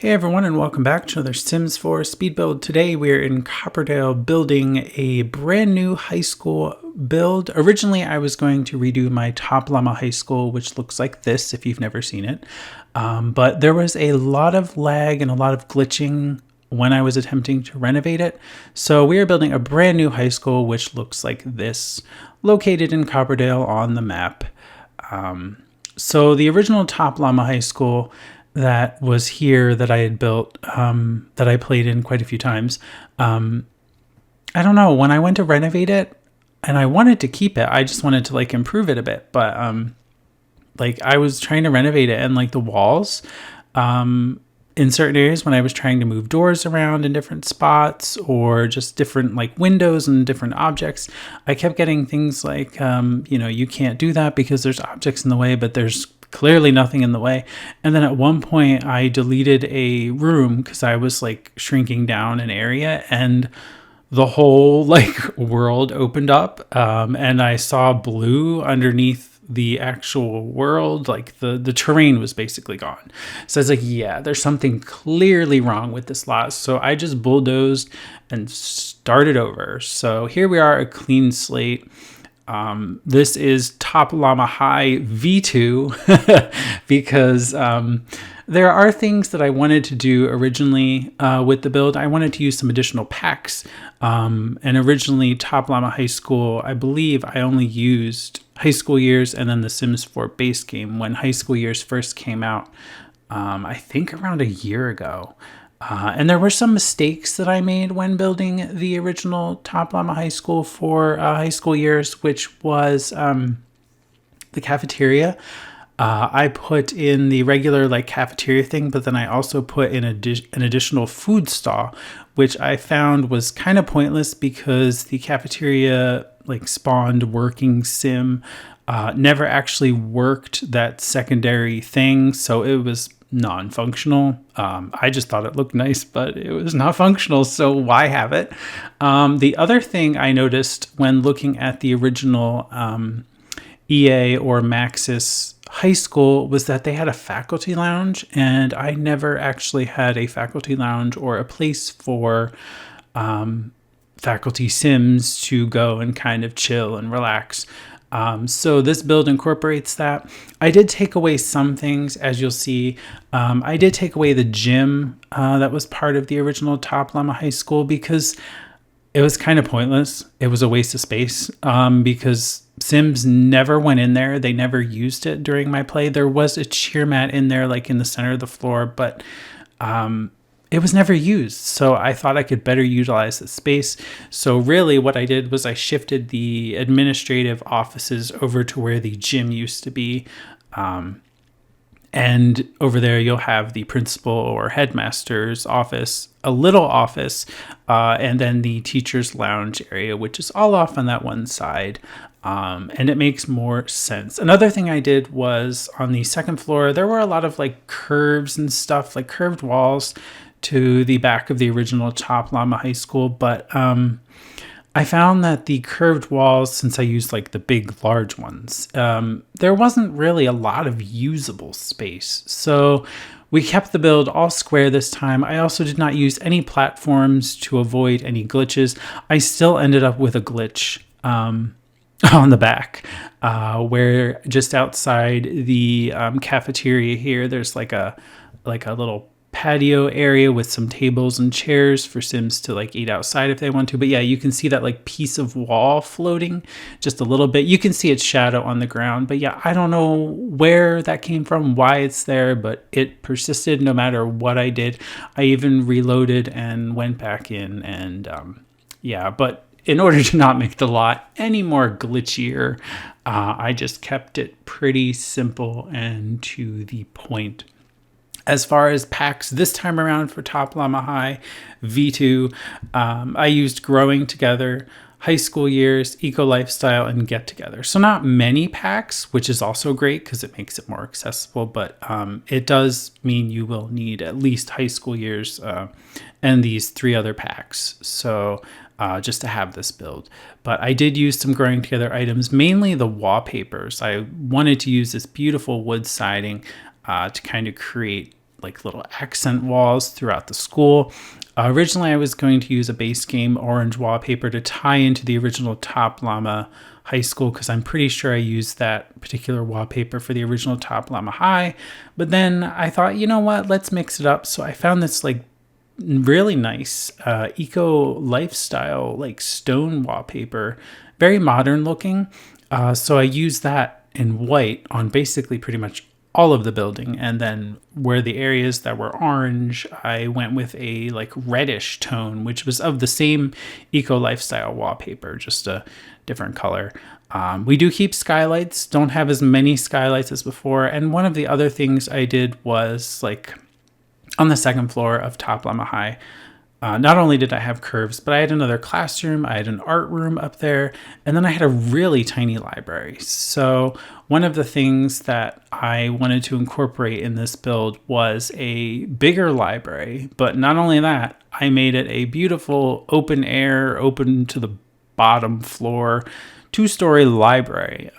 Hey everyone, and welcome back to another Sims 4 speed build. Today we're in Copperdale building a brand new high school build. Originally I was going to redo my top Llama High School, which looks like this if you've never seen it. But there was a lot of lag and a lot of glitching when I was attempting to renovate it. So we are building a brand new high school, which looks like this, located in Copperdale on the map. So the original top Llama High School that was here that I had built, that I played in quite a few times. I don't know, when I went to renovate it and I wanted to keep it, I just wanted to like improve it a bit. But like I was trying to renovate it and like the walls, in certain areas when I was trying to move doors around in different spots or just different like windows and different objects, I kept getting things like, you can't do that because there's objects in the way, but there's clearly nothing in the way. And then at one point I deleted a room because I was like shrinking down an area and the whole like world opened up, and I saw blue underneath the actual world. Like the terrain was basically gone. So I was like, yeah, there's something clearly wrong with this lot. So I just bulldozed and started over. So here we are, a clean slate. This is Top Llama High V2 because there are things that I wanted to do originally with the build. I wanted to use some additional packs. And originally Top Llama High School, I believe I only used High School Years and then the Sims 4 base game when High School Years first came out, I think around a year ago. And there were some mistakes that I made when building the original Top Llama High School for High School Years, which was the cafeteria. I put in the regular like cafeteria thing, but then I also put in an additional food stall, which I found was kind of pointless because the cafeteria like spawned working sim, never actually worked that secondary thing. So it was non-functional. I just thought it looked nice, but it was not functional, so why have it? The other thing I noticed when looking at the original EA or Maxis High School was that they had a faculty lounge, and I never actually had a faculty lounge or a place for faculty sims to go and kind of chill and relax. So this build incorporates that. I did take away some things, as you'll see. I did take away the gym that was part of the original Top Llama High School because it was kind of pointless. It was a waste of space because Sims never went in there. They never used it during my play. There was a cheer mat in there, like in the center of the floor, but it was never used. So I thought I could better utilize the space. So really what I did was I shifted the administrative offices over to where the gym used to be. And over there you'll have the principal or headmaster's office, a little office, and then the teacher's lounge area, which is all off on that one side. And it makes more sense. Another thing I did was on the second floor, there were a lot of like curves and stuff, like curved walls to the back of the original Top Llama High School. But I found that the curved walls, since I used like the big, large ones, there wasn't really a lot of usable space. So we kept the build all square this time. I also did not use any platforms to avoid any glitches. I still ended up with a glitch on the back where just outside the cafeteria here, there's like a little patio area with some tables and chairs for Sims to like eat outside if they want to. But yeah, you can see that like piece of wall floating just a little bit. You can see its shadow on the ground, but yeah, I don't know where that came from, why it's there, but it persisted no matter what I did. I even reloaded and went back in and yeah, but in order to not make the lot any more glitchier, I just kept it pretty simple and to the point. As far as packs this time around for Top Llama High V2, I used Growing Together, High School Years, Eco Lifestyle, and Get Together. So not many packs, which is also great because it makes it more accessible, but it does mean you will need at least High School Years and these 3 other packs. So just to have this build. But I did use some Growing Together items, mainly the wallpapers. I wanted to use this beautiful wood siding to kind of create like little accent walls throughout the school. Originally, I was going to use a base game orange wallpaper to tie into the original Top Llama High School, because I'm pretty sure I used that particular wallpaper for the original Top Llama High. But then I thought, you know what, let's mix it up. So I found this like really nice eco lifestyle like stone wallpaper, very modern looking. So I used that in white on basically pretty much all of the building, and then where the areas that were orange, I went with a like reddish tone, which was of the same eco lifestyle wallpaper, just a different color. We do keep skylights, don't have as many skylights as before. And one of the other things I did was like on the second floor of Top Llama High, not only did I have curves, but I had another classroom, I had an art room up there, and then I had a really tiny library. So one of the things that I wanted to incorporate in this build was a bigger library, but not only that, I made it a beautiful open air, open to the bottom floor, 2-story library.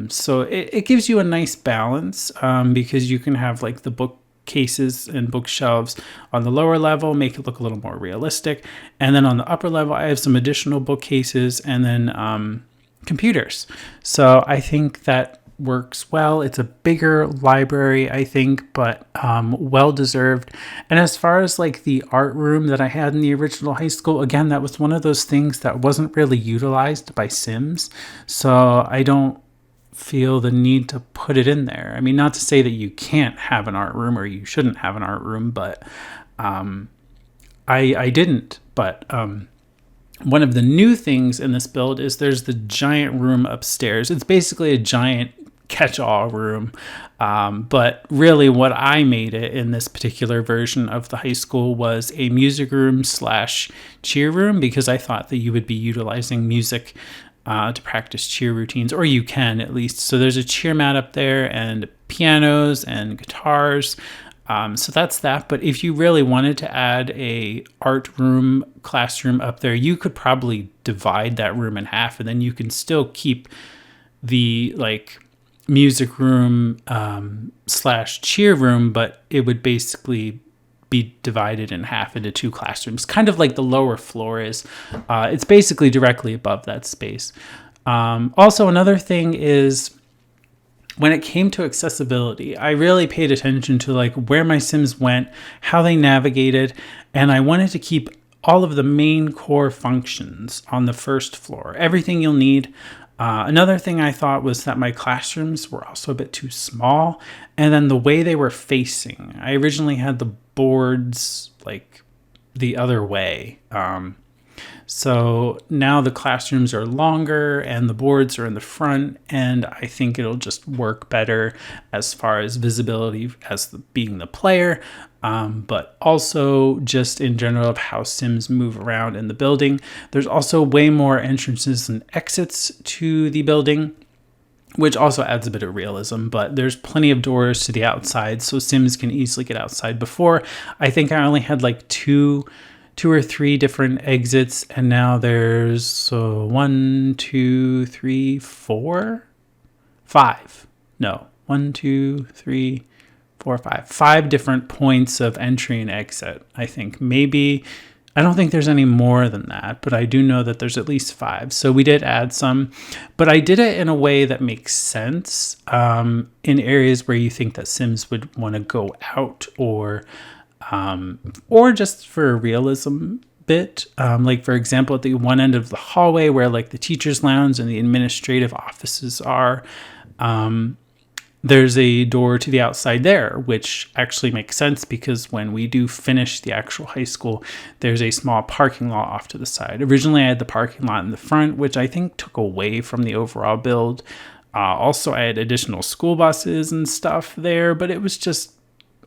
So it gives you a nice balance, because you can have like the book cases and bookshelves on the lower level, make it look a little more realistic. And then on the upper level, I have some additional bookcases and then computers. So I think that works well. It's a bigger library, I think, but well deserved. And as far as like the art room that I had in the original high school, again, that was one of those things that wasn't really utilized by Sims. So I don't feel the need to put it in there. I mean, not to say that you can't have an art room or you shouldn't have an art room, but I didn't. But one of the new things in this build is there's the giant room upstairs. It's basically a giant catch-all room. But really what I made it in this particular version of the high school was a music room / cheer room, because I thought that you would be utilizing music to practice cheer routines, or you can at least. So there's a cheer mat up there and pianos and guitars. So that's that. But if you really wanted to add a art room, classroom up there, you could probably divide that room in half, and then you can still keep the like music room / cheer room, but it would basically be divided in half into 2 classrooms, kind of like the lower floor is. It's basically directly above that space. Also, another thing is when it came to accessibility, I really paid attention to like where my Sims went, how they navigated, and I wanted to keep all of the main core functions on the first floor, everything you'll need. Another thing I thought was that my classrooms were also a bit too small, and then the way they were facing. I originally had the boards like the other way. So now the classrooms are longer and the boards are in the front, and I think it'll just work better as far as visibility as being the player, but also just in general of how Sims move around in the building. There's also way more entrances and exits to the building, which also adds a bit of realism, but there's plenty of doors to the outside, so Sims can easily get outside. Before, I think I only had like two or three different exits, and now there's 1, 2, 3, 4, 5. No, 1, 2, 3, 4, 5. 5 different points of entry and exit, I think. Maybe, I don't think there's any more than that, but I do know that there's at least 5. So we did add some, but I did it in a way that makes sense in areas where you think that Sims would want to go out, or just for a realism bit. Like for example, at the one end of the hallway where like the teacher's lounge and the administrative offices are, there's a door to the outside there, which actually makes sense because when we do finish the actual high school, there's a small parking lot off to the side. Originally, I had the parking lot in the front, which I think took away from the overall build. Also, I had additional school buses and stuff there, but it was just,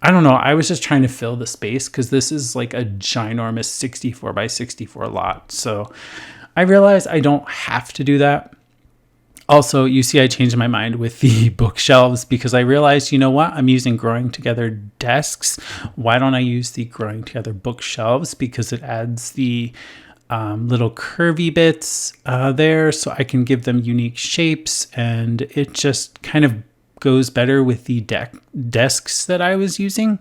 I don't know. I was just trying to fill the space because this is like a ginormous 64 by 64 lot. So I realized I don't have to do that. Also, you see I changed my mind with the bookshelves because I realized, you know what? I'm using growing together desks. Why don't I use the growing together bookshelves? Because it adds the little curvy bits there, so I can give them unique shapes, and it just kind of goes better with the desks that I was using.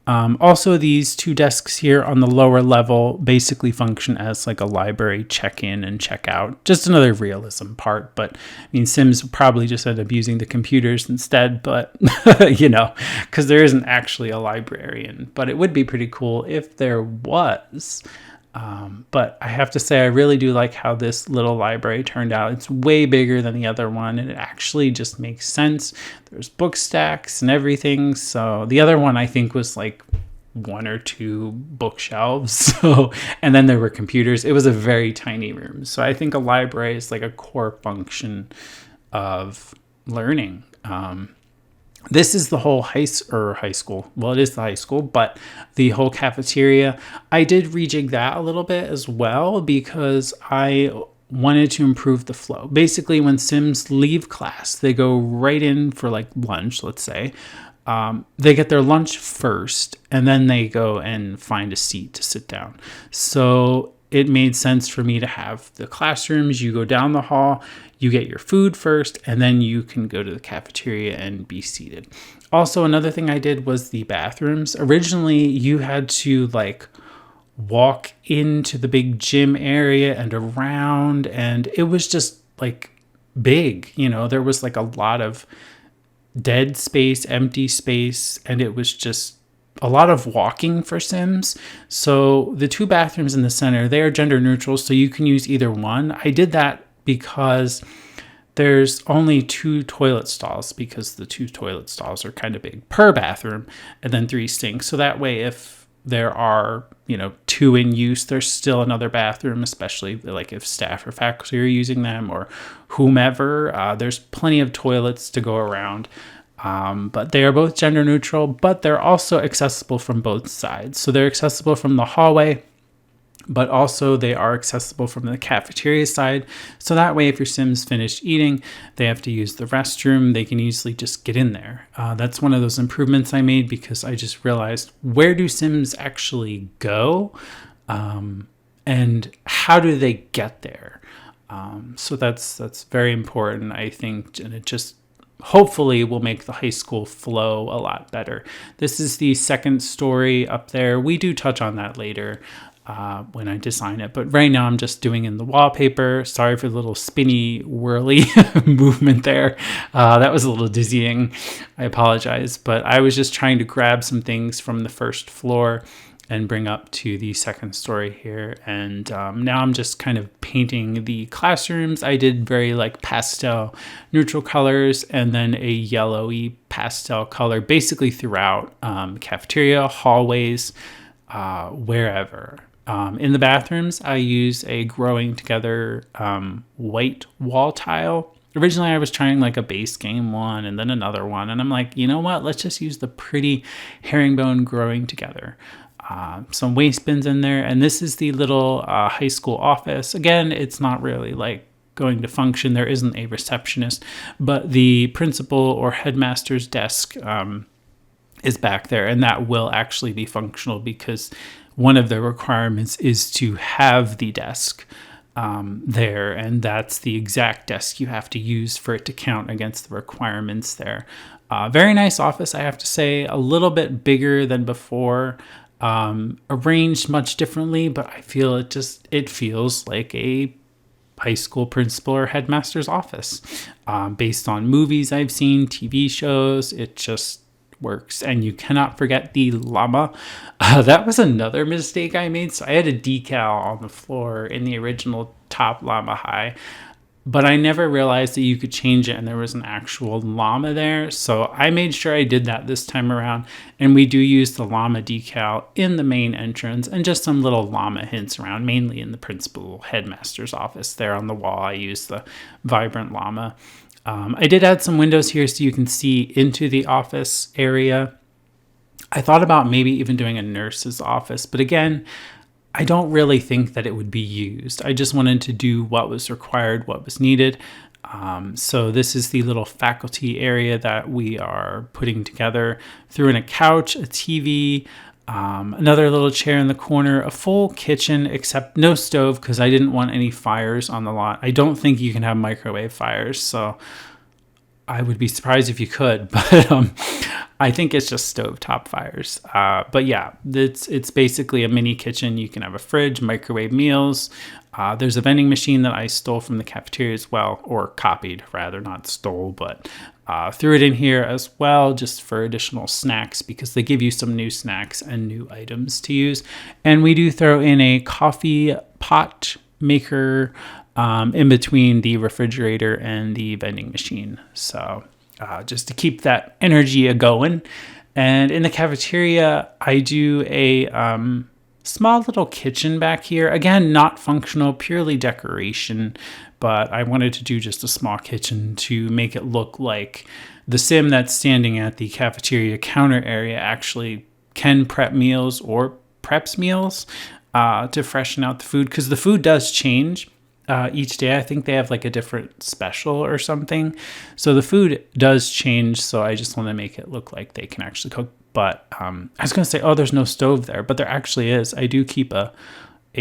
Also, these two desks here on the lower level basically function as like a library check-in and check-out. Just another realism part, but I mean, Sims probably just end up using the computers instead, but because there isn't actually a librarian. But it would be pretty cool if there was. But I have to say, I really do like how this little library turned out. It's way bigger than the other one, and it actually just makes sense. There's book stacks and everything. So the other one, I think, was like one or two bookshelves. So, and then there were computers. It was a very tiny room. So I think a library is like a core function of learning. This is the whole high school. Well, it is the high school, but the whole cafeteria. I did rejig that a little bit as well because I wanted to improve the flow. Basically, when Sims leave class, they go right in for like lunch, let's say. They get their lunch first, and then they go and find a seat to sit down. So it made sense for me to have the classrooms. You go down the hall, you get your food first, and then you can go to the cafeteria and be seated. Also, another thing I did was the bathrooms. Originally, you had to like walk into the big gym area and around, and it was just like big. There was like a lot of dead space, empty space, and it was just a lot of walking for Sims. So the two bathrooms in the center, they are gender neutral, so you can use either one. I did that because there's only 2 toilet stalls, because the 2 toilet stalls are kind of big per bathroom, and then 3 sinks. So that way, if there are 2 in use, there's still another bathroom, especially like if staff or faculty are using them or whomever. There's plenty of toilets to go around. But they are both gender neutral, but they're also accessible from both sides. So they're accessible from the hallway, but also they are accessible from the cafeteria side. So that way, if your Sims finish eating, they have to use the restroom, they can easily just get in there. That's one of those improvements I made because I just realized, where do Sims actually go? And how do they get there? So that's very important, I think, and it just hopefully will make the high school flow a lot better. This is the second story up there. We do touch on that later when I design it, but right now I'm just doing in the wallpaper. Sorry for the little spinny whirly movement there. That was a little dizzying. I apologize, but I was just trying to grab some things from the first floor and bring up to the second story here. And now I'm just kind of painting the classrooms. I did very like pastel neutral colors and then a yellowy pastel color basically throughout cafeteria, hallways, wherever. In the bathrooms, I use a growing together white wall tile. Originally, I was trying like a base game one and then another one. And I'm like, you know what? Let's just use the pretty herringbone growing together. Some waste bins in there. And this is the little high school office. Again, it's not really like going to function. There isn't a receptionist, but the principal or headmaster's desk is back there. And that will actually be functional because one of the requirements is to have the desk there. And that's the exact desk you have to use for it to count against the requirements there. Very nice office, I have to say. A little bit bigger than before. Arranged much differently, but I feel it feels like a high school principal or headmaster's office. Based on movies I've seen, TV shows, it just works. And you cannot forget the llama. That was another mistake I made. So I had a decal on the floor in the original top Llama High, but I never realized that you could change it and there was an actual llama there. So I made sure I did that this time around. And we do use the llama decal in the main entrance and just some little llama hints around, mainly in the principal headmaster's office. There on the wall, I used the vibrant llama. I did add some windows here so you can see into the office area. I thought about maybe even doing a nurse's office, but again, I don't really think that it would be used. I just wanted to do what was required, what was needed. So this is the little faculty area that we are putting together. Threw in a couch, a TV, another little chair in the corner, a full kitchen, except no stove because I didn't want any fires on the lot. I don't think you can have microwave fires, so I would be surprised if you could, but I think it's just stovetop fires. But yeah, it's basically a mini kitchen. You can have a fridge, microwave meals. There's a vending machine that I stole from the cafeteria as well, or copied rather, not stole, but threw it in here as well just for additional snacks because they give you some new snacks and new items to use. And we do throw in a coffee pot maker in between the refrigerator and the vending machine. So just to keep that energy going. And in the cafeteria, I do a small little kitchen back here. Again, not functional, purely decoration, but I wanted to do just a small kitchen to make it look like the sim that's standing at the cafeteria counter area actually can prep meals or preps meals to freshen out the food, because the food does change each day. I think they have like a different special or something. So the food does change. So I just want to make it look like they can actually cook. But I was going to say, oh, there's no stove there, but there actually is. I do keep a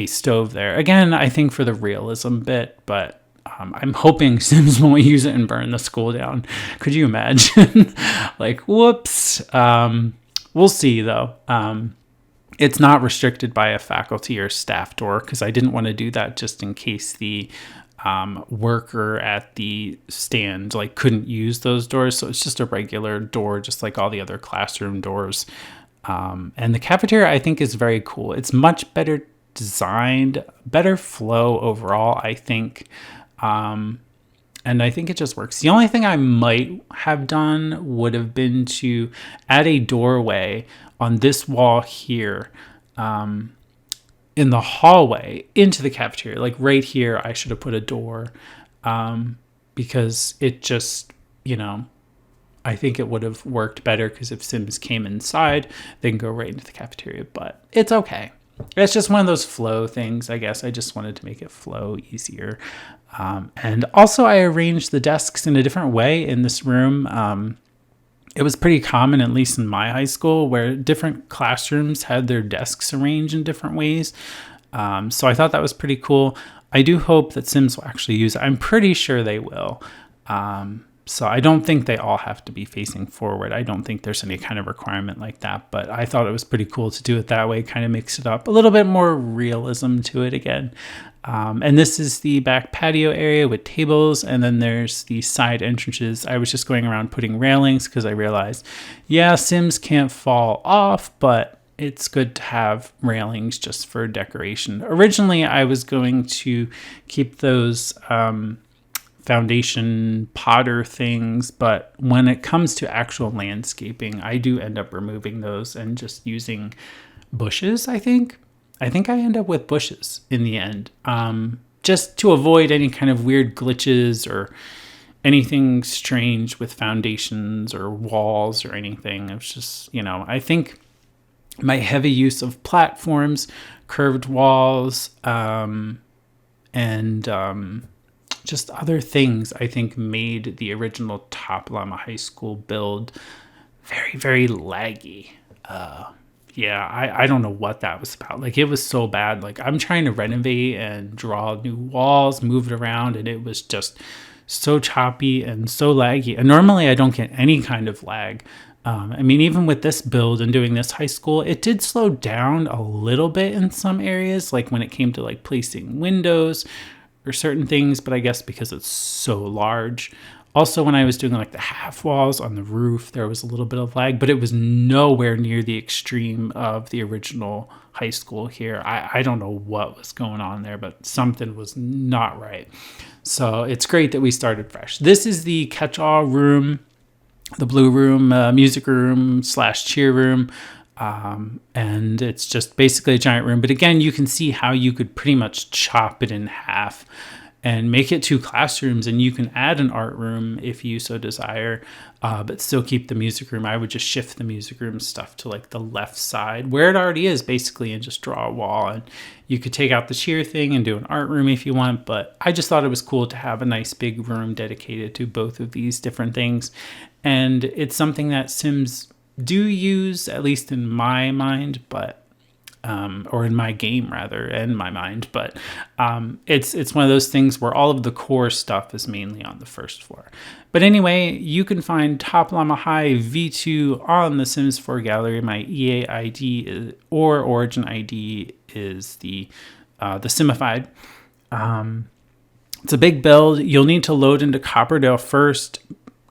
stove there. Again, I think for the realism bit, but I'm hoping Sims won't use it and burn the school down. Could you imagine? Like, whoops. We'll see though. It's not restricted by a faculty or staff door because I didn't want to do that just in case the worker at the stand like couldn't use those doors. So it's just a regular door, just like all the other classroom doors. And the cafeteria, I think, is very cool. It's much better designed, better flow overall, I think. And I think it just works. The only thing I might have done would have been to add a doorway on this wall here in the hallway into the cafeteria. Like right here, I should have put a door because it just, I think it would have worked better because if Sims came inside, they can go right into the cafeteria. But it's okay. It's just one of those flow things, I guess. I just wanted to make it flow easier. And also I arranged the desks in a different way in this room. It was pretty common, at least in my high school, where different classrooms had their desks arranged in different ways. So I thought that was pretty cool. I do hope that Sims will actually use it. I'm pretty sure they will. So I don't think they all have to be facing forward. I don't think there's any kind of requirement like that, but I thought it was pretty cool to do it that way, kind of mix it up, a little bit more realism to it again. And this is the back patio area with tables, and then there's the side entrances. I was just going around putting railings because I realized, yeah, Sims can't fall off, but it's good to have railings just for decoration. Originally, I was going to keep those foundation Potter things, but when it comes to actual landscaping, I do end up removing those and just using bushes. I think I end up with bushes in the end, just to avoid any kind of weird glitches or anything strange with foundations or walls or anything. It's just, I think my heavy use of platforms, curved walls, and just other things, I think, made the original top Llama High School build very, very laggy. I don't know what that was about. Like, it was so bad. Like, I'm trying to renovate and draw new walls, move it around, and it was just so choppy and so laggy. And normally I don't get any kind of lag. Even with this build and doing this high school, it did slow down a little bit in some areas, like when it came to like placing windows or certain things, but I guess because it's so large. Also, when I was doing like the half walls on the roof, there was a little bit of lag, but it was nowhere near the extreme of the original high school here. I don't know what was going on there, but something was not right. So it's great that we started fresh. This is the catch-all room, the blue room, music room / cheer room. And it's just basically a giant room. But again, you can see how you could pretty much chop it in half and make it 2 classrooms, and you can add an art room if you so desire, but still keep the music room. I would just shift the music room stuff to like the left side where it already is basically, and just draw a wall. And you could take out the cheer thing and do an art room if you want, but I just thought it was cool to have a nice big room dedicated to both of these different things. And it's something that Sims do use, at least in my mind, but or in my game rather, in my mind. But it's one of those things where all of the core stuff is mainly on the first floor. But anyway, you can find Top Llama High V2 on the Sims 4 gallery. My EA ID or Origin ID is the Simified. It's a big build. You'll need to load into Copperdale first,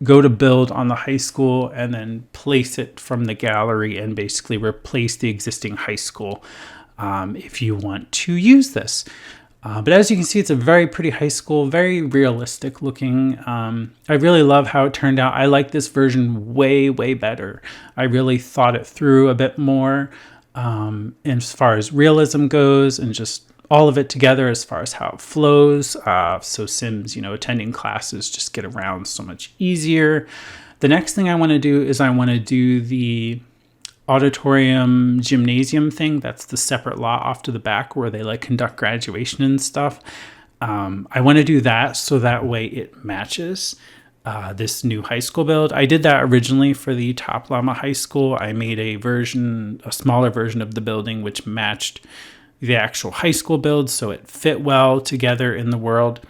go to build on the high school, and then place it from the gallery and basically replace the existing high school if you want to use this. But as you can see, it's a very pretty high school, very realistic looking. I really love how it turned out. I like this version way, way better. I really thought it through a bit more as far as realism goes, and just all of it together as far as how it flows. So Sims, attending classes just get around so much easier. The next thing I want to do is I want to do the auditorium gymnasium thing. That's the separate lot off to the back where they conduct graduation and stuff. I want to do that so that way it matches this new high school build. I did that originally for the Top Llama High School. I made a smaller version of the building which matched the actual high school build, so it fit well together in the world.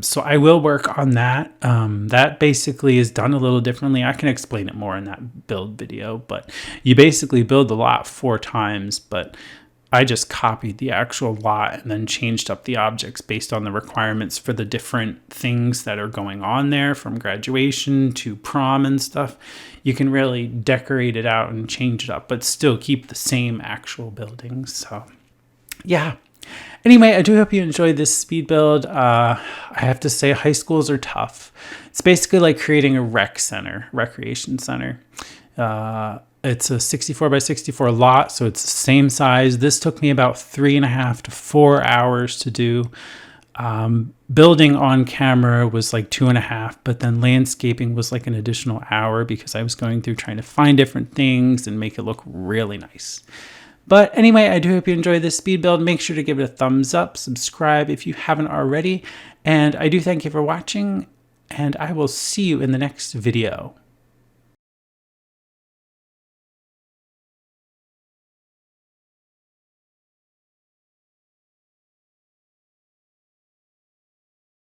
So I will work on that. That basically is done a little differently. I can explain it more in that build video, but you basically build the lot 4 times, but I just copied the actual lot and then changed up the objects based on the requirements for the different things that are going on there, from graduation to prom and stuff. You can really decorate it out and change it up, but still keep the same actual buildings. So yeah. Anyway, I do hope you enjoyed this speed build. I have to say, high schools are tough. It's basically like creating a recreation center. It's a 64 by 64 lot, so it's the same size. This took me about 3.5 to 4 hours to do. Building on camera was 2.5, but then landscaping was an additional hour because I was going through trying to find different things and make it look really nice. But anyway, I do hope you enjoyed this speed build. Make sure to give it a thumbs up, subscribe if you haven't already, and I do thank you for watching, and I will see you in the next video.